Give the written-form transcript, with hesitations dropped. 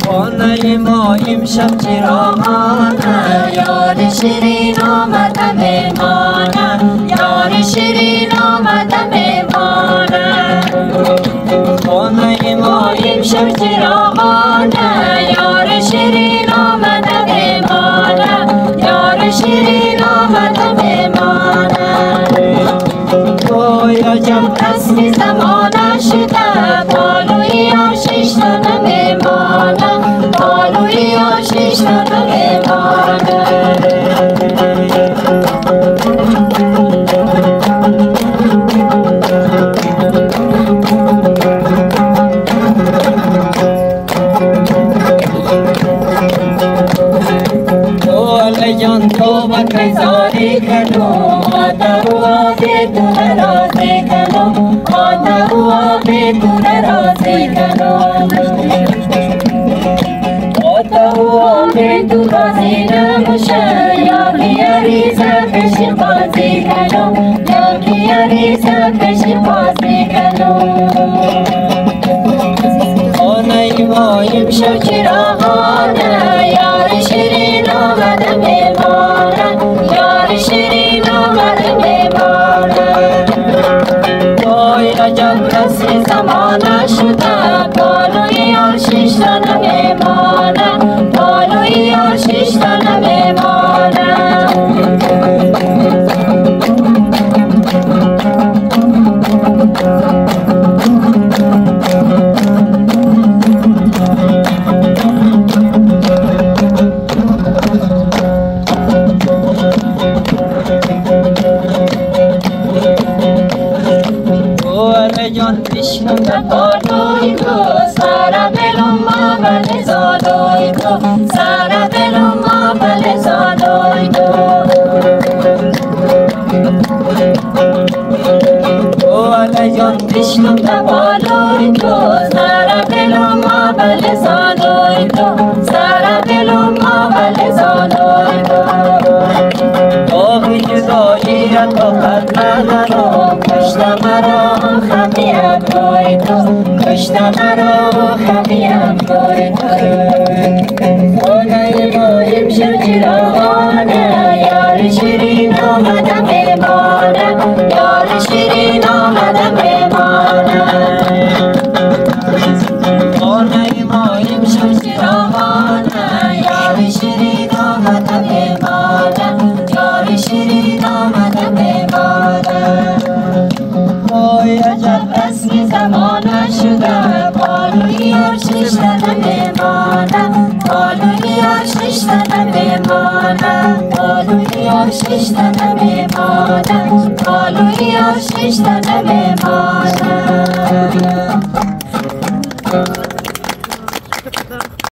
خانه ما امشب چراغانه یار شیرین آمده میمانه یار شیرین آمده میمانه خانه ما امشب چراغانه یار شیرین آمده میمانه یار شیرین آمده میمانه وای عجب رسم زمانه شده بالوی آشیش نمیمانه بالوی آشیش نمیمانه جان تو بکر زاری کنم آتا هوا به تو نرازی کنم آتا هوا به تو نرازی کنم آتا هوا به تو رازی نموشه یا بیاری زفش بازی کنم یا بیاری زفش بازی کنم خانه ما امشب چراغانه یار شیرین آمده میمانه یار شیرین آمده میمانه وای عجب رسم زمانه شده بالوی آشیش نمیمانه بالوی آشیش نمیمانه جان بشنو بالوی تو سر دلم ما بل زالوی تو سر دلم ما بل زالوی تو جان بشنو بالوی تو سر دلم ما بل زالوی تو سر دلم ما بل زالوی تو جدایی تو خط ندارم کشت مرا خمیت روی تو کشت مرا خمیت روی تو خانه ما امشب چراغانه یار شیرین آمده میمانه یار شیرین آمده میمانه خانه ما امشب چراغانه یار شیرین آمده میمانه یار شیرین آمده میمانه وای عجب رسم زمانه شده بالوی آشیش نمیمانه بالوی آشیش نمیمانه بالوی آشیش نمیمانه بالوی آشیش نمیمانه